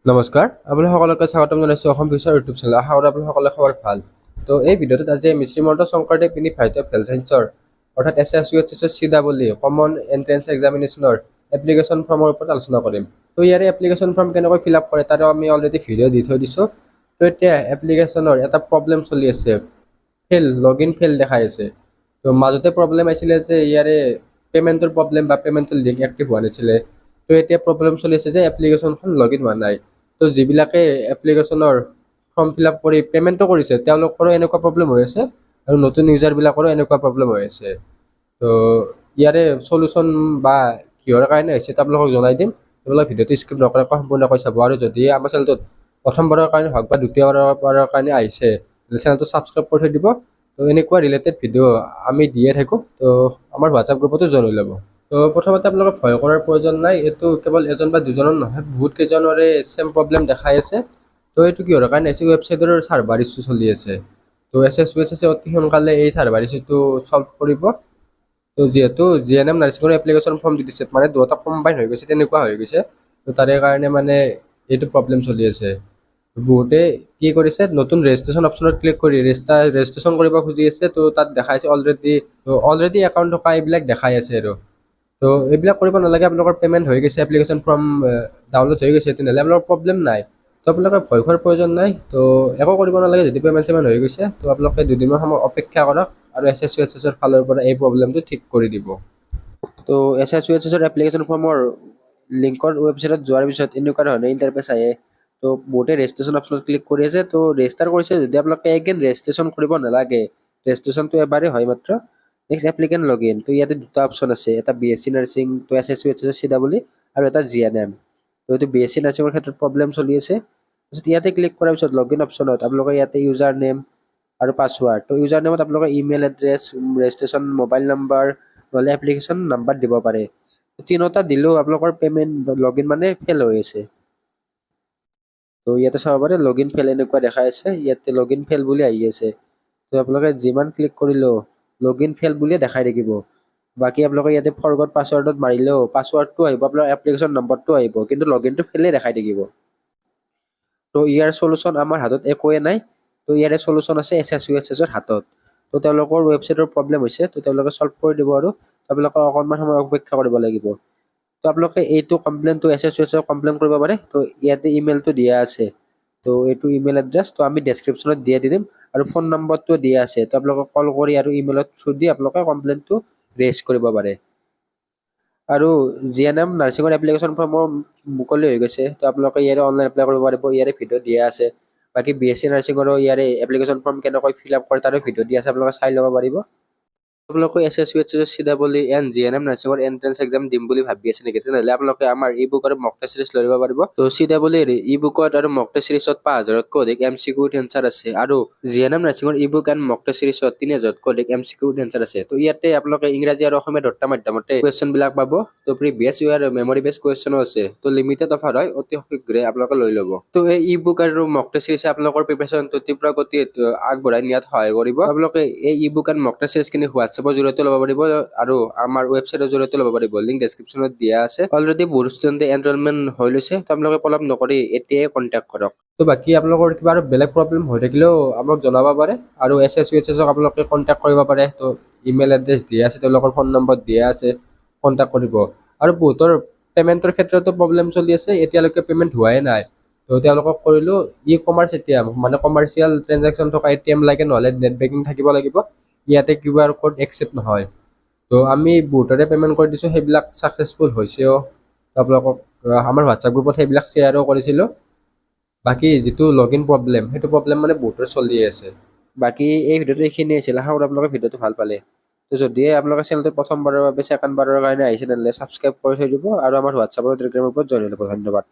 নমস্কাৰ আপোনালোক সকলোকে স্বাগতম জনাইছোঁ অসম ফিউচাৰ ইউটিউব চেনেল। আশা কৰোঁ আপোনালোক সকলোৰে খবৰ ভাল। তো এই ভিডিঅ'টোত আজি আমি Srimanta Sankardev university of health ছায়েন্সৰ অৰ্থাৎ SSUHS CEE কমন এণ্ট্ৰেন্স এক্সামিনেশ্যনৰ এপ্লিকেশ্যন ফৰ্মৰ ওপৰত আলোচনা কৰিম। তো ইয়াৰে এপ্লিকেশ্যন ফৰ্ম কেনেকৈ ফিল আপ কৰে তাৰো আমি অলৰেডি ভিডিঅ' দি থৈ দিছোঁ। তো এতিয়া এপ্লিকেশ্যনৰ এটা প্ৰব্লেম চলি আছে, লগইন ফেইল দেখাই আছে। তো মাজতে প্ৰব্লেম আহিছিলে যে ইয়াৰে পে'মেণ্টৰ প্ৰব্লেম বা পে'মেণ্টৰ লিংক এক্টিভ হোৱা নাছিলে। তো এতিয়া প্ৰব্লেম চলি আছে যে এপ্লিকেশ্যনখন লগইন হোৱা নাই। তো যিবিলাকে এপ্লিকেশ্যনৰ ফৰ্ম ফিল আপ কৰি পে'মেণ্টটো কৰিছে তেওঁলোকৰো এনেকুৱা প্ৰব্লেম হৈ আছে আৰু নতুন ইউজাৰবিলাকৰো এনেকুৱা প্ৰব্লেম হৈ আছে। তো ইয়াৰে চলুশ্যন বা কিহৰ কাৰণে হৈছে আপোনালোকক জনাই দিম। আপোনালোকে ভিডিঅ'টো স্কিপ নকৰাকৈ সম্পূৰ্ণকৈ চাব, আৰু যদি আমাৰ চেনেলটোত প্ৰথমবাৰৰ কাৰণে হওক বা দ্বিতীয়বাৰৰ কাৰণে আহিছে চেনেলটো ছাবস্ক্ৰাইব কৰি থৈ দিব। তো এনেকুৱা ৰিলেটেড ভিডিঅ' আমি দিয়ে থাকোঁ, তো আমাৰ হোৱাটছআপ গ্ৰুপতো জইন হৈ ল'ব। তো প্ৰথমতে আপোনালোকে ভয় কৰাৰ প্ৰয়োজন নাই, এইটো কেৱল এজন বা দুজনৰ নহয়, বহুত কেইজনৰে চেম প্ৰব্লেম দেখাই আছে। তো এইটো কিহৰ কাৰণে হৈছে, ৱেবছাইটৰ ছাৰ্ভাৰ ইছ্যু চলি আছে। তো SSUHS অতি সোনকালে এই ছাৰ্ভাৰ ইছ্যুটো ছল্ভ কৰিব। তো যিহেতু GNM নাৰ্ছিঙৰ এপ্লিকেশ্যন ফৰ্ম দি দিছে, মানে দুটা কম্বাইন হৈ গৈছে, তেনেকুৱা হৈ গৈছে। তো তাৰে কাৰণে মানে এইটো প্ৰব্লেম চলি আছে। বহুতে কি কৰিছে, নতুন ৰেজিষ্ট্ৰেশ্যন অপশ্যনত ক্লিক কৰি ৰেজিষ্ট্ৰেশ্যন কৰিব খুজি আছে। তো তাত দেখাইছে অলৰেডি একাউণ্ট থকা এইবিলাক দেখাই আছে আৰু। তো এইবিলাক কৰিব নালাগে, আপোনালোকৰ পে'মেণ্ট হৈ গৈছে, এপ্লিকেশ্যন ফৰ্ম ডাউনলোড হৈ গৈছে, তেনেহ'লে আপোনালোকৰ প্ৰব্লেম নাই। তো আপোনালোকে ভয় খোৱাৰ প্ৰয়োজন নাই। তো একো কৰিব নালাগে, যদি পে'মেণ্ট হৈ গৈছে তো আপোনালোকে দুদিনমান সময় অপেক্ষা কৰক আৰু SSUHSৰ ফালৰ পৰা এই প্ৰব্লেমটো ঠিক কৰি দিব। তো SSUHSৰ এপ্লিকেশ্যন ফৰ্মৰ লিংকৰ ৱেবছাইটত যোৱাৰ পিছত এনেকুৱা ধৰণৰ ইণ্টাৰফেচ আহে। তো বহুতে ৰেজিষ্ট্ৰেশ্যন অপশ্যনত ক্লিক কৰি আছে। তো ৰেজিষ্টাৰ কৰিছে যদি আপোনালোকে এগেইন ৰেজিষ্ট্ৰেশ্যন কৰিব নালাগে, ৰেজিষ্ট্ৰেশ্যনটো এবাৰেই হয় মাত্ৰ। নেক্সট এপ্লিকেণ্ট লগইন, তো ইয়াতে দুটা অপশ্যন আছে, এটা BSc নাৰ্ছিং, তো SSUHS CEE আৰু এটা GNM। তো এইটো BSc নাৰ্ছিঙৰ ক্ষেত্ৰত প্ৰব্লেম চলি আছে। তাৰপিছত ইয়াতে ক্লিক কৰাৰ পিছত লগইন অপশ্যনত আপোনালোকে ইয়াতে ইউজাৰ নেম আৰু পাছৱাৰ্ড, তো ইউজাৰ নেমত আপোনালোকৰ email address, registration mobile number নহ'লে এপ্লিকেশ্যন নাম্বাৰ দিব পাৰে। তিনিটা দিলেও আপোনালোকৰ পে'মেণ্ট লগইন মানে ফেইল হৈ আছে। তো ইয়াতে চাব পাৰে লগইন ফেইল এনেকুৱা দেখাই আছে, ইয়াতে লগইন ফেইল বুলি আহি আছে। তো আপোনালোকে যিমান ক্লিক কৰিলেও লগইন ফেইল বুলিয়ে দেখাই থাকিব। বাকী আপোনালোকে ইয়াতে ফৰগট পাছৱাৰ্ডত মাৰিলেও পাছৱাৰ্ডটো আহিব, আপোনাৰ এপ্লিকেশ্যন নম্বৰটো আহিব, কিন্তু লগইনটো ফেইলে দেখাই থাকিব। তো ইয়াৰ চলুশ্যন আমাৰ হাতত একোৱে নাই। তো ইয়াৰে চলুশ্যন আছে SSUHSৰ হাতত। তো তেওঁলোকৰ ৱেবছাইটৰ প্ৰব্লেম হৈছে, তো তেওঁলোকে ছল্ভ কৰি দিব আৰু আপোনালোকে অকণমান সময় অপেক্ষা কৰিব লাগিব। তো আপোনালোকে এইটো কমপ্লেইনটো SSUHSক কমপ্লেইন কৰিব পাৰে। তো ইয়াতে ইমেইলটো দিয়া আছে, তো এইটো ইমেইল এড্ৰেছ, তো আমি ডেছক্ৰিপশ্যনত দি দিম আৰু ফোন নম্বৰটো দিয়া আছে। তো আপোনালোকে কল কৰি আৰু ইমেইলৰ থ্ৰু দি আপোনালোকে কমপ্লেইনটো ৰেইজ কৰিব পাৰে। আৰু GNM নাৰ্ছিঙৰ এপ্লিকেশ্যন ফৰ্মো মুকলি হৈ গৈছে, তো আপোনালোকে ইয়াৰে অনলাইন এপ্লাই কৰিব পাৰিব, ইয়াৰে ভিডিঅ' দিয়া আছে। বাকী BSc নাৰ্ছিঙৰো ইয়াৰে এপ্লিকেশ্যন ফৰ্ম কেনেকৈ ফিল আপ কৰে তাৰো ভিডিঅ' দিয়া আছে, আপোনালোকে চাই ল'ব পাৰিব। আপোনালোকে SSUHS CEE এণ্ড GNM নাৰ্ছিঙৰ এণ্ট্ৰেন্স এক্সাম দিম বুলি ভাবি আছে নেকি, তেনেহ'লে আপোনালোকে আমাৰ ই বুক আৰু মক টেষ্ট চিৰিজ লৈ ল'ব পাৰিব। তো CEE ই বুকত আৰু মক টেষ্ট চিৰিজত 5,000তকৈ অধিক MCQ এনচাৰ আছে, আৰু GNM নাৰ্ছিঙৰ ebook and mock test চিৰিজত 3,000তকৈ অধিক MCQ এনচাৰ আছে। তো ইয়াতে আপোনালোকে ইংৰাজী আৰু অসমীয়া দুটা মাধ্যমতে কুৱেশ্যন বিলাক পাব। তো প্ৰিভিয়াছ ইয়াৰ মেমৰি বেছ কুৱেশ্যনো আছে। তো লিমিটেড অফাৰ হয়, অতি শীঘ্ৰে আপোনালোকে লৈ ল'ব। তো এই ই বুক আৰু মক টেষ্ট চিৰিজে আপোনালোকৰ প্ৰিপেৰেশ্যনটো তীব্ৰ গতিত আগবঢ়াই নিয়াত সহায় কৰিব। আপোনালোকে এই ই বুক এণ্ড মক টেষ্ট চিৰিজখিনি হোৱাটছএপৰ জৰিয়তে ল'ব পাৰিব আৰু আমাৰ ৱেবছাইটৰ জৰিয়তে ল'ব পাৰিব, লিংক ডেছক্ৰিপশ্যনত দিয়া আছে। অলৰেডি বহুত ষ্টুডেণ্টে এনৰলমেণ্ট হৈ লৈছে, তো আপোনালোকে পলম নকৰি এতিয়াই কণ্টেক্ট কৰক। তো বাকী আপোনালোকৰ কিবা আৰু বেলেগ প্ৰব্লেম হৈ থাকিলেও আমাক জনাব পাৰে, আৰু SSUHSক আপোনালোকে কণ্টেক্ট কৰিব পাৰে। তো ইমেইল এড্ৰেছ দিয়া আছে, তেওঁলোকৰ ফোন নম্বৰ দিয়া আছে, কণ্টেক্ট কৰিব। আৰু বহুতৰ পে'মেণ্টৰ ক্ষেত্ৰতো প্ৰব্লেম চলি আছে, এতিয়ালৈকে পে'মেণ্ট হোৱাই নাই। তো তেওঁলোকক কৰিলোঁ ই-কমাৰ্চ ATM, মানে কমাৰ্চিয়েল ট্ৰেঞ্জেকশ্যন থকা ATM লাগে, নহ'লে নেট বেংকিং থাকিব লাগিব। ইয়াতে QR কোড একচেপ্ট নহয়। তো আমি বহুতৰে পে'মেণ্ট কৰি দিছোঁ, সেইবিলাক ছাকচেছফুল হৈছেও। আপোনালোকক আমাৰ হোৱাটছআপ গ্ৰুপত সেইবিলাক শ্বেয়াৰো কৰিছিলোঁ। বাকী যিটো লগইন প্ৰব্লেম, সেইটো প্ৰব্লেম মানে বহুতৰ চলি আছে। বাকী এই ভিডিঅ'টো এইখিনিয়ে আছিল, আশা কৰোঁ আপোনালোকে ভিডিঅ'টো ভাল পালে। তো যদিহে আপোনালোকে চেনেলটো প্ৰথমবাৰৰ বাবে ছেকেণ্ড বাৰৰ কাৰণে আহিছে, তেনেহ'লে ছাবস্ক্ৰাইব কৰি থৈ দিব আৰু আমাৰ হোৱাটছআপ আৰু টেলিগ্ৰামৰ ওপৰত জইন হৈ ল'ব। ধন্যবাদ।